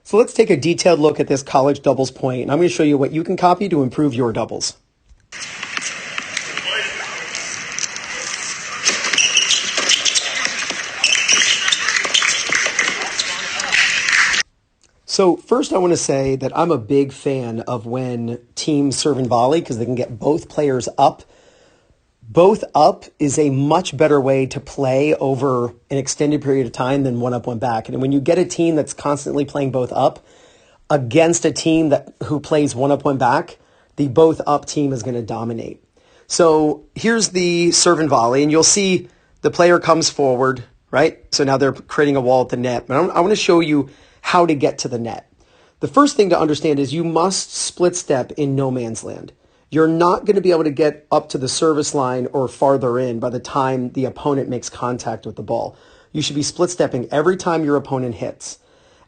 So let's take a detailed look at this college doubles point, and I'm going to show you what you can copy to improve your doubles. So first I want to say that I'm a big fan of when teams serve and volley because they can get both players up. Both up is a much better way to play over an extended period of time than one up, one back. And when you get a team that's constantly playing both up against a team who plays one up, one back, the both up team is going to dominate. So here's the serve and volley, and you'll see the player comes forward, right? So now they're creating a wall at the net. But I want to show you how to get to the net. The first thing to understand is you must split step in no man's land. You're not going to be able to get up to the service line or farther in by the time the opponent makes contact with the ball. You should be split stepping every time your opponent hits.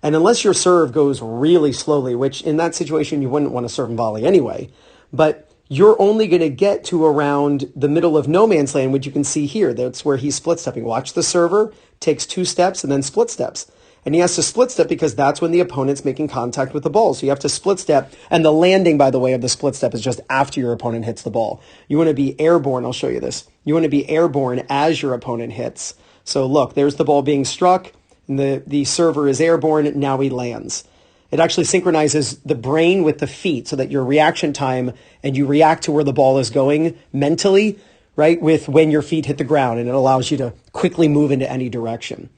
And unless your serve goes really slowly, which in that situation you wouldn't want to serve and volley anyway, but you're only going to get to around the middle of no man's land, which you can see here. That's where he's split stepping. Watch the server, takes 2 steps and then split steps. And he has to split step because that's when the opponent's making contact with the ball. So you have to split step. And the landing, by the way, of the split step is just after your opponent hits the ball. You want to be airborne. I'll show you this. You want to be airborne as your opponent hits. So look, there's the ball being struck. And the server is airborne. Now he lands. It actually synchronizes the brain with the feet so that your reaction time and you react to where the ball is going mentally, right, with when your feet hit the ground. And it allows you to quickly move into any direction.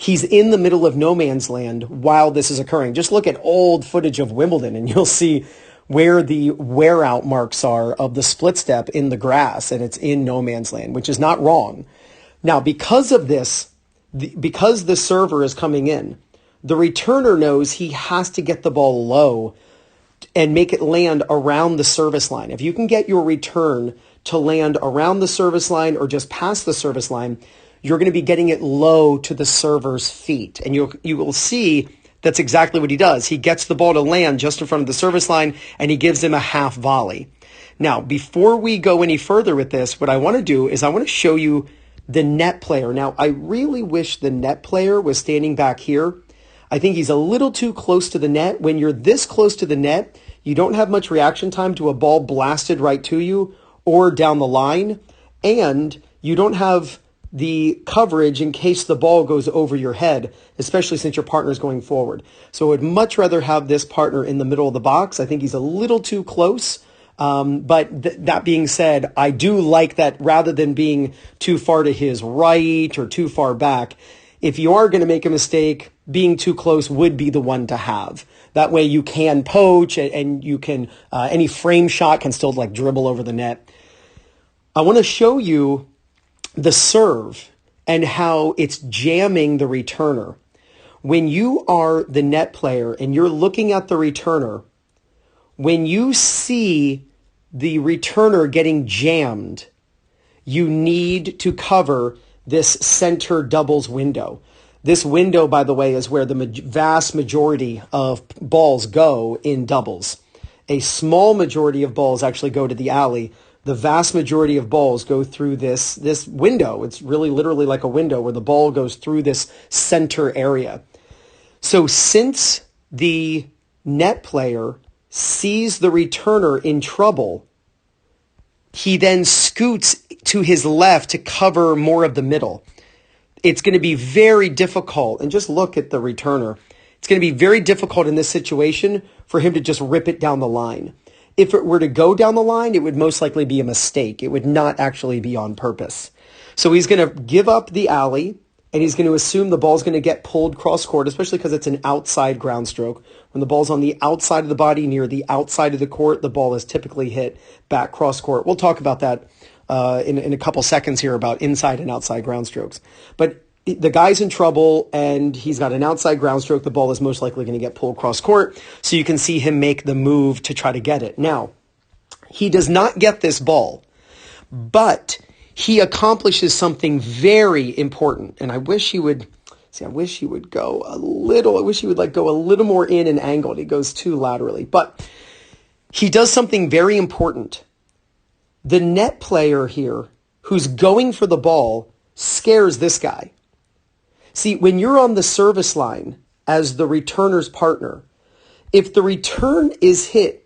He's in the middle of no man's land while this is occurring. Just look at old footage of Wimbledon and you'll see where the wear out marks are of the split step in the grass, and it's in no man's land, which is not wrong. Now, because of this, because the server is coming in, the returner knows he has to get the ball low and make it land around the service line. If you can get your return to land around the service line or just past the service line, you're going to be getting it low to the server's feet. And you will see that's exactly what he does. He gets the ball to land just in front of the service line, and he gives him a half volley. Now, before we go any further with this, what I want to do is I want to show you the net player. Now, I really wish the net player was standing back here. I think he's a little too close to the net. When you're this close to the net, you don't have much reaction time to a ball blasted right to you or down the line, and you don't have the coverage in case the ball goes over your head, especially since your partner's going forward. So I would much rather have this partner in the middle of the box. I think he's a little too close. But that being said, I do like that rather than being too far to his right or too far back. If you are going to make a mistake, being too close would be the one to have. That way you can poach and you can, any frame shot can still like dribble over the net. I want to show you the serve and how it's jamming the returner. When you are the net player and you're looking at the returner, when you see the returner getting jammed, you need to cover this center doubles window. This window, by the way, is where the vast majority of balls go in doubles. A small majority of balls actually go to the alley. The vast majority of balls go through this window. It's really literally like a window where the ball goes through this center area. So since the net player sees the returner in trouble, he then scoots to his left to cover more of the middle. It's going to be very difficult, and just look at the returner. It's going to be very difficult in this situation for him to just rip it down the line. If it were to go down the line, it would most likely be a mistake. It would not actually be on purpose. So he's going to give up the alley, and he's going to assume the ball's going to get pulled cross court, especially because it's an outside ground stroke. When the ball's on the outside of the body, near the outside of the court, the ball is typically hit back cross court. We'll talk about that in a couple seconds here about inside and outside ground strokes. But the guy's in trouble and he's got an outside ground stroke. The ball is most likely going to get pulled cross court. So you can see him make the move to try to get it. Now, he does not get this ball, but he accomplishes something very important. And I wish he would go a little more in and angled. He goes too laterally, but he does something very important. The net player here who's going for the ball scares this guy. See, when you're on the service line as the returner's partner. If the return is hit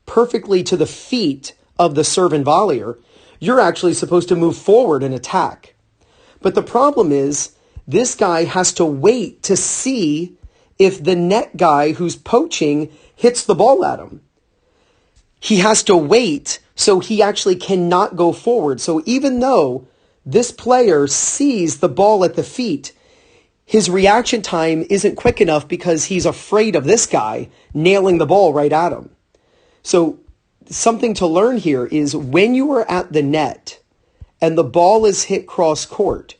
perfectly to the feet of the serve and volleyer, you're actually supposed to move forward and attack. But the problem is this guy has to wait to see if the net guy who's poaching hits the ball at him. He has to wait, so he actually cannot go forward. So even though this player sees the ball at the feet, his reaction time isn't quick enough because he's afraid of this guy nailing the ball right at him. So something to learn here is when you are at the net and the ball is hit cross court,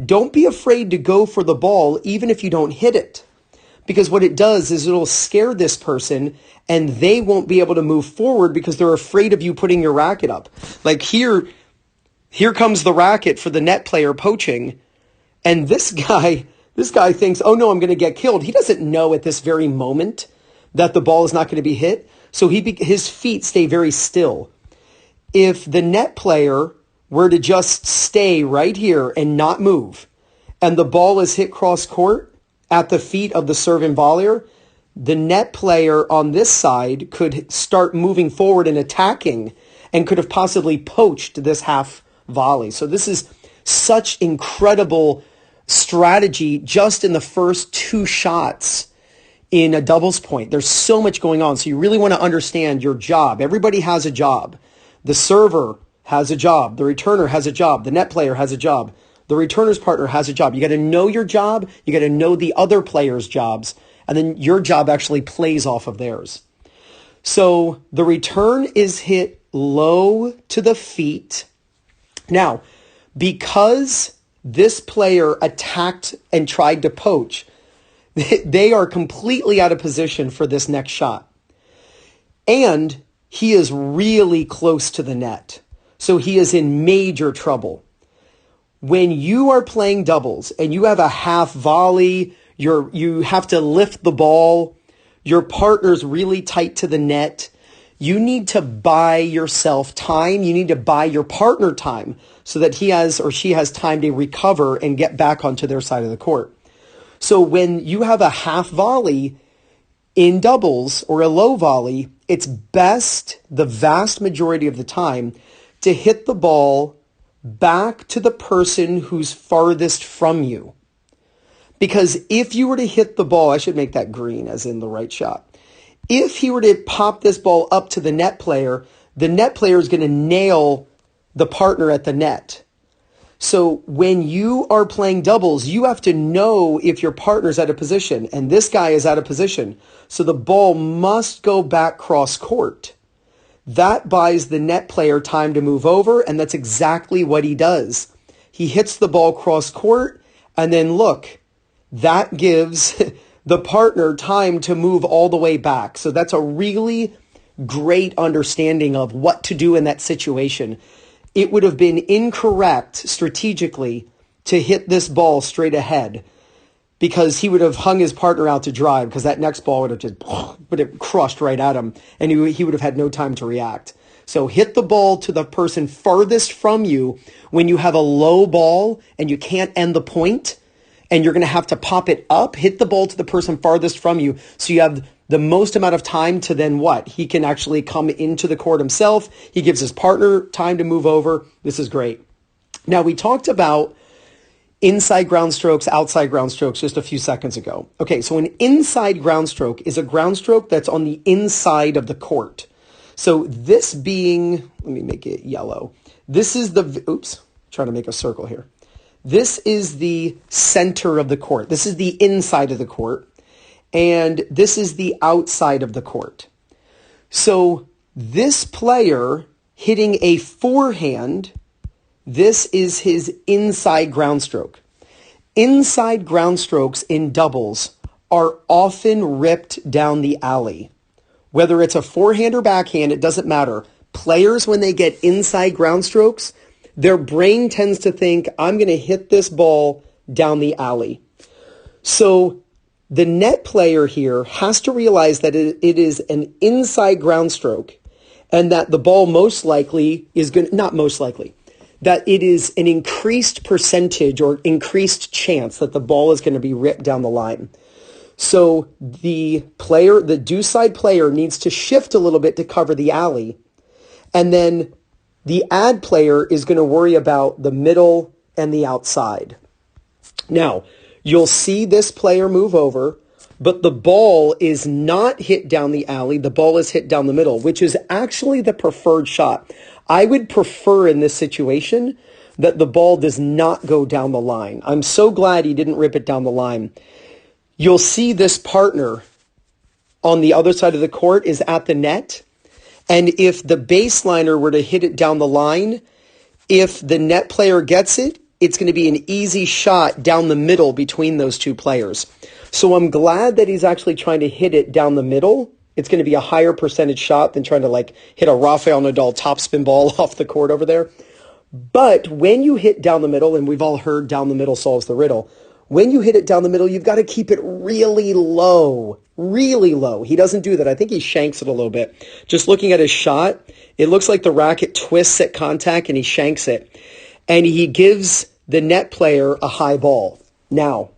don't be afraid to go for the ball even if you don't hit it. Because what it does is it'll scare this person and they won't be able to move forward because they're afraid of you putting your racket up. Like here comes the racket for the net player poaching, and this guy thinks, oh no, I'm going to get killed. He doesn't know at this very moment that the ball is not going to be hit. So his feet stay very still. If the net player were to just stay right here and not move, and the ball is hit cross court at the feet of the serve and volleyer, the net player on this side could start moving forward and attacking and could have possibly poached this half volley. So this is such incredible strategy just in the first two shots in a doubles point. There's so much going on. So you really want to understand your job. Everybody has a job. The server has a job. The returner has a job. The net player has a job. The returner's partner has a job. You got to know your job. You got to know the other players' jobs. And then your job actually plays off of theirs. So the return is hit low to the feet. Now, because this player attacked and tried to poach, they are completely out of position for this next shot. And he is really close to the net. So he is in major trouble. When you are playing doubles and you have a half volley, you have to lift the ball, your partner's really tight to the net, you need to buy yourself time. You need to buy your partner time so that he has or she has time to recover and get back onto their side of the court. So when you have a half volley in doubles or a low volley, it's best the vast majority of the time to hit the ball back to the person who's farthest from you. Because if you were to hit the ball, I should make that green as in the right shot. If he were to pop this ball up to the net player is going to nail the partner at the net. So when you are playing doubles, you have to know if your partner's out of position, and this guy is out of position. So the ball must go back cross court. That buys the net player time to move over, and that's exactly what he does. He hits the ball cross court, and then look, that gives the partner time to move all the way back. So that's a really great understanding of what to do in that situation. It would have been incorrect strategically to hit this ball straight ahead because he would have hung his partner out to dry because that next ball would have crushed right at him and he would have had no time to react. So hit the ball to the person farthest from you when you have a low ball and you can't end the point and you're going to have to pop it up. Hit the ball to the person farthest from you so you have the most amount of time to then what? He can actually come into the court himself. He gives his partner time to move over. This is great. Now, we talked about inside ground strokes, outside ground strokes just a few seconds ago. Okay, so an inside ground stroke is a ground stroke that's on the inside of the court. So this being, let me make it yellow. This is trying to make a circle here. This is the center of the court. This is the inside of the court. And this is the outside of the court. So this player hitting a forehand, this is his inside ground stroke. Inside ground strokes in doubles are often ripped down the alley. Whether it's a forehand or backhand, it doesn't matter. Players, when they get inside ground strokes, their brain tends to think, I'm going to hit this ball down the alley. So the net player here has to realize that it is an inside ground stroke and that the ball most likely is going to, not most likely, that it is an increased percentage or increased chance that the ball is going to be ripped down the line. So the deuce side player needs to shift a little bit to cover the alley. And then the ad player is going to worry about the middle and the outside. Now, you'll see this player move over, but the ball is not hit down the alley. The ball is hit down the middle, which is actually the preferred shot. I would prefer in this situation that the ball does not go down the line. I'm so glad he didn't rip it down the line. You'll see this partner on the other side of the court is at the net. And if the baseliner were to hit it down the line, if the net player gets it, it's going to be an easy shot down the middle between those two players. So I'm glad that he's actually trying to hit it down the middle. It's going to be a higher percentage shot than trying to hit a Rafael Nadal topspin ball off the court over there. But when you hit down the middle, and we've all heard down the middle solves the riddle, when you hit it down the middle, you've got to keep it really low, really low. He doesn't do that. I think he shanks it a little bit. Just looking at his shot, it looks like the racket twists at contact and he shanks it. And he gives the net player a high ball. Now,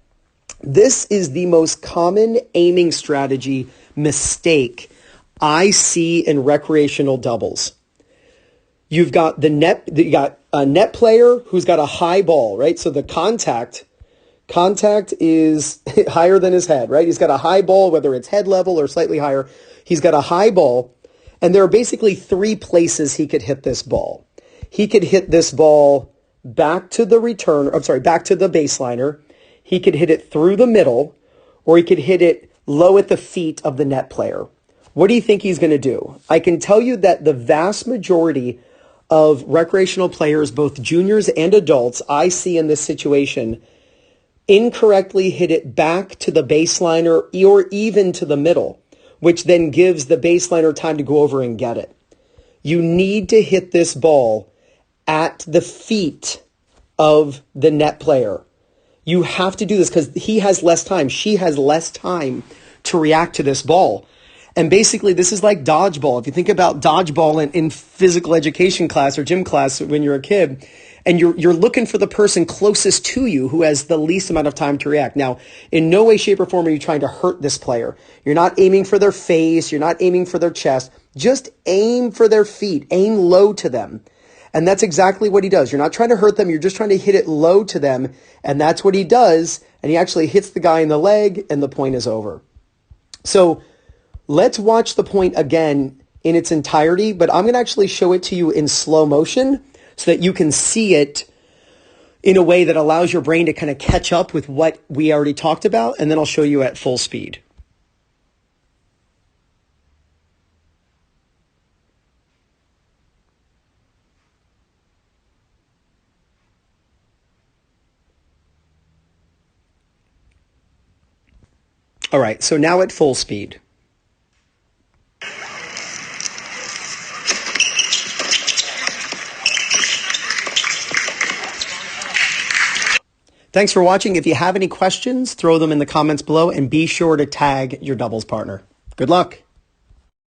this is the most common aiming strategy mistake I see in recreational doubles. You got a net player who's got a high ball, right? So the contact is higher than his head, right? He's got a high ball, whether it's head level or slightly higher. He's got a high ball, and there are basically three places he could hit this ball. He could hit this ball back to the baseliner. He could hit it through the middle, or he could hit it low at the feet of the net player. What do you think he's going to do? I can tell you that the vast majority of recreational players, both juniors and adults, I see in this situation, incorrectly hit it back to the baseliner or even to the middle, which then gives the baseliner time to go over and get it. You need to hit this ball at the feet of the net player. You have to do this because he has less time. She has less time to react to this ball. And basically, this is like dodgeball. If you think about dodgeball in physical education class or gym class when you're a kid, and you're looking for the person closest to you who has the least amount of time to react. Now, in no way, shape, or form are you trying to hurt this player. You're not aiming for their face. You're not aiming for their chest. Just aim for their feet. Aim low to them. And that's exactly what he does. You're not trying to hurt them. You're just trying to hit it low to them. And that's what he does. And he actually hits the guy in the leg, and the point is over. So let's watch the point again in its entirety, but I'm going to actually show it to you in slow motion so that you can see it in a way that allows your brain to kind of catch up with what we already talked about, and then I'll show you at full speed. All right, so now at full speed. Thanks for watching. If you have any questions, throw them in the comments below and be sure to tag your doubles partner. Good luck.